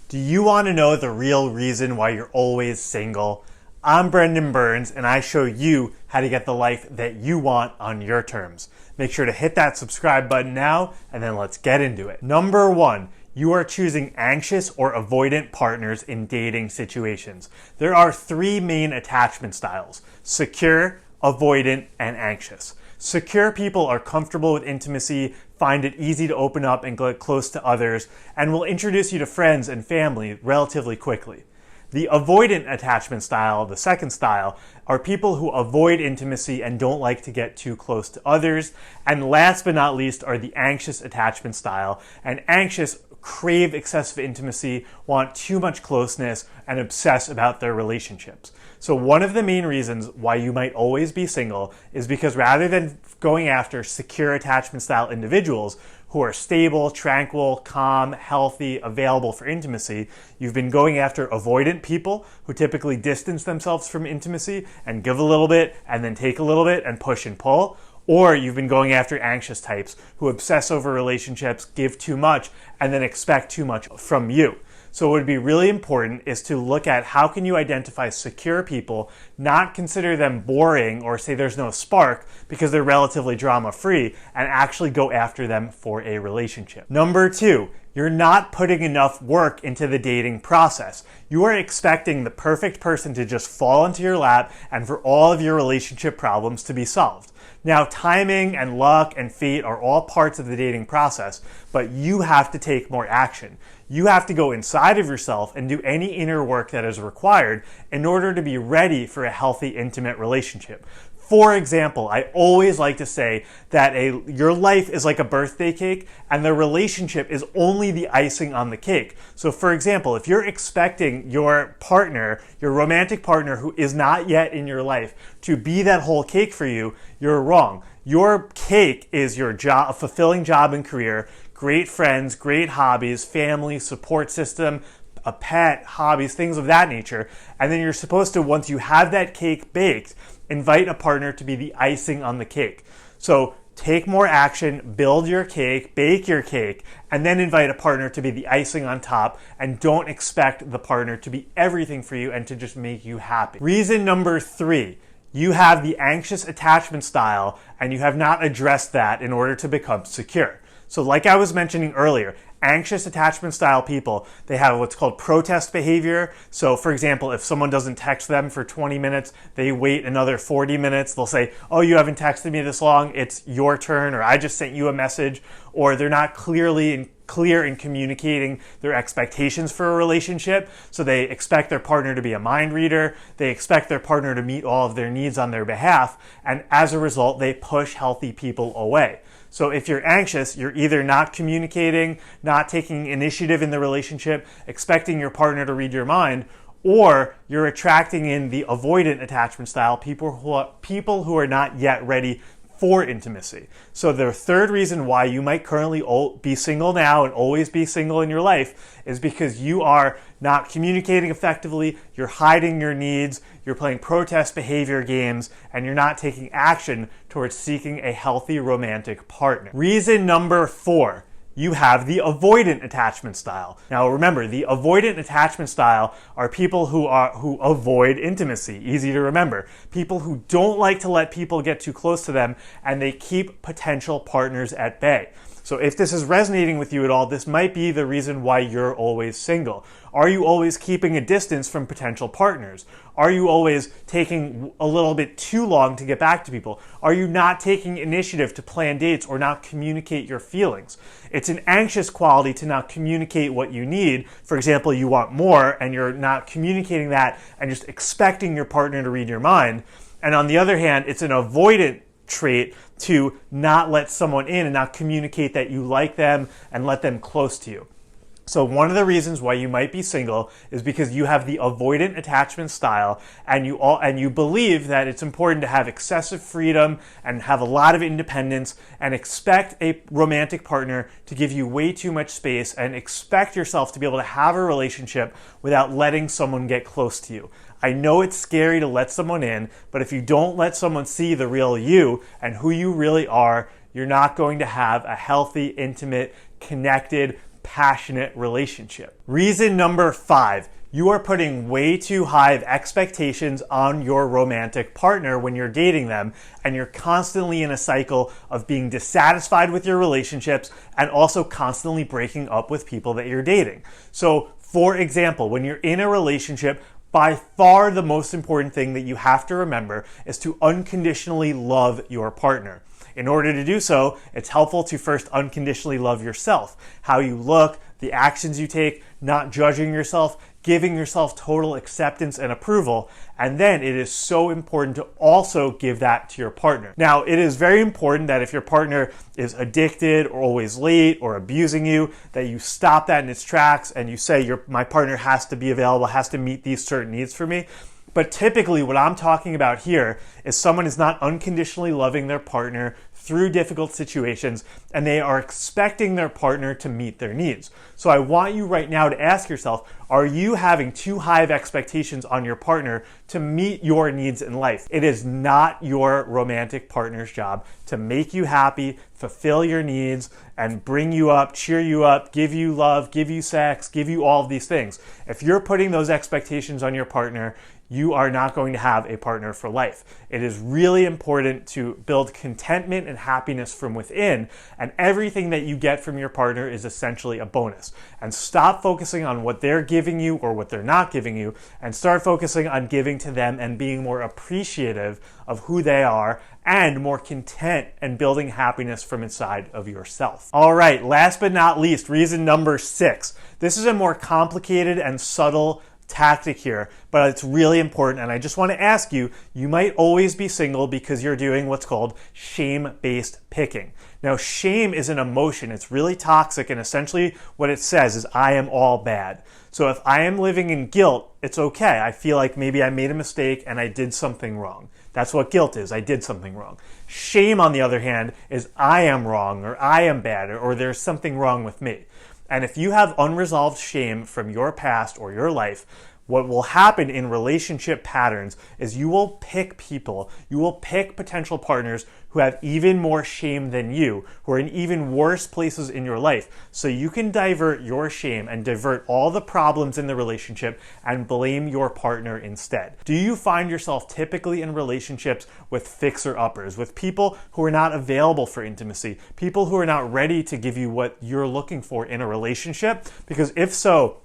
Do you want to know the real reason why you're always single? I'm Brendan Burns, and I show you how to get the life that you want on your terms. Make sure to hit that subscribe button now, and then let's get into it. Number 1, you are choosing anxious or avoidant partners in dating situations. There are 3 main attachment styles: secure, avoidant, and anxious. Secure people are comfortable with intimacy, find it easy to open up and get close to others, and will introduce you to friends and family relatively quickly. The avoidant attachment style, the second style, are people who avoid intimacy and don't like to get too close to others. And last but not least are the anxious attachment style. And anxious crave excessive intimacy, want too much closeness, and obsess about their relationships. So one of the main reasons why you might always be single is because rather than going after secure attachment style individuals who are stable, tranquil, calm, healthy, available for intimacy, you've been going after avoidant people who typically distance themselves from intimacy and give a little bit and then take a little bit and push and pull. Or you've been going after anxious types who obsess over relationships, give too much, and then expect too much from you. So what would be really important is to look at how can you identify secure people, not consider them boring or say there's no spark because they're relatively drama-free, and actually go after them for a relationship. Number 2, you're not putting enough work into the dating process. You are expecting the perfect person to just fall into your lap and for all of your relationship problems to be solved. Now, timing and luck and fate are all parts of the dating process, but you have to take more action. You have to go inside of yourself and do any inner work that is required in order to be ready for a healthy, intimate relationship. For example, I always like to say that your life is like a birthday cake and the relationship is only the icing on the cake. So for example, if you're expecting your partner, your romantic partner who is not yet in your life, to be that whole cake for you, you're wrong. Your cake is your job, a fulfilling job and career, great friends, great hobbies, family, support system, a pet, hobbies, things of that nature. And then you're supposed to, once you have that cake baked, invite a partner to be the icing on the cake. So take more action, build your cake, bake your cake, and then invite a partner to be the icing on top, and don't expect the partner to be everything for you and to just make you happy. Reason number 3, you have the anxious attachment style and you have not addressed that in order to become secure. So like I was mentioning earlier, anxious attachment style people, they have what's called protest behavior. So for example, if someone doesn't text them for 20 minutes, they wait another 40 minutes. They'll say, oh, you haven't texted me this long, it's your turn, or I just sent you a message. Or they're not clear in communicating their expectations for a relationship. So they expect their partner to be a mind reader. They expect their partner to meet all of their needs on their behalf. And as a result, they push healthy people away. So if you're anxious, you're either not communicating, not taking initiative in the relationship, expecting your partner to read your mind, or you're attracting in the avoidant attachment style, people who are not yet ready for intimacy. So the third reason why you might currently be single now and always be single in your life is because you are not communicating effectively, you're hiding your needs, you're playing protest behavior games, and you're not taking action towards seeking a healthy romantic partner. Reason number 4, you have the avoidant attachment style. Now remember, the avoidant attachment style are people who avoid intimacy. Easy to remember. People who don't like to let people get too close to them, and they keep potential partners at bay. So if this is resonating with you at all, this might be the reason why you're always single. Are you always keeping a distance from potential partners? Are you always taking a little bit too long to get back to people? Are you not taking initiative to plan dates or not communicate your feelings? It's an anxious quality to not communicate what you need. For example, you want more and you're not communicating that and just expecting your partner to read your mind. And on the other hand, it's an avoidant trait to not let someone in and not communicate that you like them and let them close to you. So one of the reasons why you might be single is because you have the avoidant attachment style, and you believe that it's important to have excessive freedom and have a lot of independence, and expect a romantic partner to give you way too much space, and expect yourself to be able to have a relationship without letting someone get close to you. I know it's scary to let someone in, but if you don't let someone see the real you and who you really are, you're not going to have a healthy, intimate, connected, passionate relationship. Reason number 5, you are putting way too high of expectations on your romantic partner when you're dating them, and you're constantly in a cycle of being dissatisfied with your relationships and also constantly breaking up with people that you're dating. So, for example, when you're in a relationship, by far the most important thing that you have to remember is to unconditionally love your partner. In order to do so, it's helpful to first unconditionally love yourself. How you look, the actions you take, not judging yourself, giving yourself total acceptance and approval. And then it is so important to also give that to your partner. Now, it is very important that if your partner is addicted or always late or abusing you, that you stop that in its tracks and you say, my partner has to be available, has to meet these certain needs for me. But typically what I'm talking about here is someone is not unconditionally loving their partner through difficult situations, and they are expecting their partner to meet their needs. So I want you right now to ask yourself, are you having too high of expectations on your partner to meet your needs in life? It is not your romantic partner's job to make you happy, fulfill your needs, and bring you up, cheer you up, give you love, give you sex, give you all of these things. If you're putting those expectations on your partner, you are not going to have a partner for life. It is really important to build contentment and happiness from within, and everything that you get from your partner is essentially a bonus. And stop focusing on what they're giving you or what they're not giving you, and start focusing on giving to them and being more appreciative of who they are and more content and building happiness from inside of yourself. All right, last but not least, reason number 6. This is a more complicated and subtle tactic here, but it's really important. And I just want to ask you, you might always be single because you're doing what's called shame-based picking. Now, shame is an emotion. It's really toxic, and essentially what it says is, I am all bad. So if I am living in guilt, it's okay. I feel like maybe I made a mistake and I did something wrong. That's what guilt is. I did something wrong. Shame, on the other hand, is I am wrong, or I am bad, or there's something wrong with me. And if you have unresolved shame from your past or your life, what will happen in relationship patterns is you will pick people, you will pick potential partners who have even more shame than you, who are in even worse places in your life. So you can divert your shame and divert all the problems in the relationship and blame your partner instead. Do you find yourself typically in relationships with fixer-uppers, with people who are not available for intimacy, people who are not ready to give you what you're looking for in a relationship? Because if so,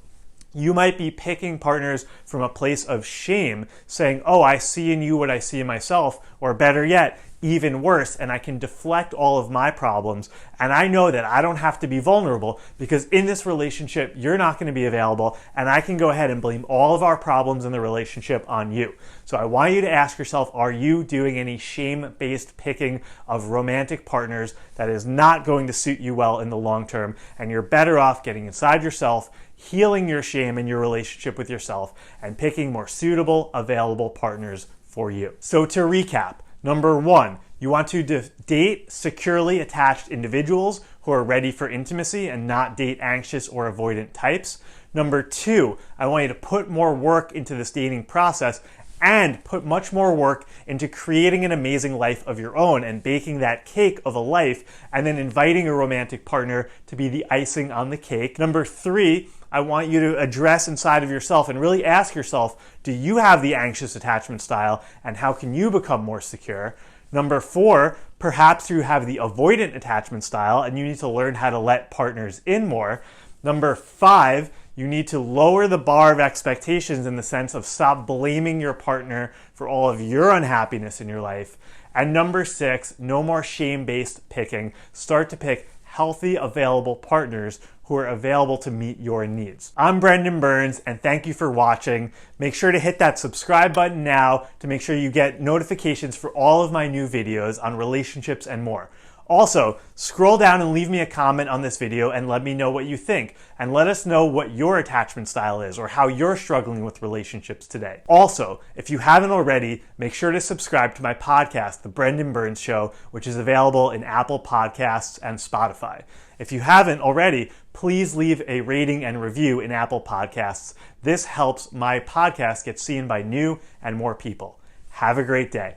you might be picking partners from a place of shame, saying, oh, I see in you what I see in myself, or better yet, even worse, and I can deflect all of my problems, and I know that I don't have to be vulnerable because in this relationship, you're not going to be available, and I can go ahead and blame all of our problems in the relationship on you. So I want you to ask yourself, are you doing any shame-based picking of romantic partners that is not going to suit you well in the long term, and you're better off getting inside yourself, healing your shame in your relationship with yourself, and picking more suitable, available partners for you. So to recap, number 1, you want to date securely attached individuals who are ready for intimacy and not date anxious or avoidant types. Number 2, I want you to put more work into this dating process and put much more work into creating an amazing life of your own and baking that cake of a life and then inviting a romantic partner to be the icing on the cake. Number 3, I want you to address inside of yourself and really ask yourself, do you have the anxious attachment style and how can you become more secure? Number 4, perhaps you have the avoidant attachment style and you need to learn how to let partners in more. Number 5, you need to lower the bar of expectations in the sense of stop blaming your partner for all of your unhappiness in your life. And number 6, no more shame-based picking. Start to pick healthy, available partners who are available to meet your needs. I'm Brendan Burns, and thank you for watching. Make sure to hit that subscribe button now to make sure you get notifications for all of my new videos on relationships and more. Also, scroll down and leave me a comment on this video and let me know what you think. And let us know what your attachment style is or how you're struggling with relationships today. Also, if you haven't already, make sure to subscribe to my podcast, The Brendan Burns Show, which is available in Apple Podcasts and Spotify. If you haven't already, please leave a rating and review in Apple Podcasts. This helps my podcast get seen by new and more people. Have a great day.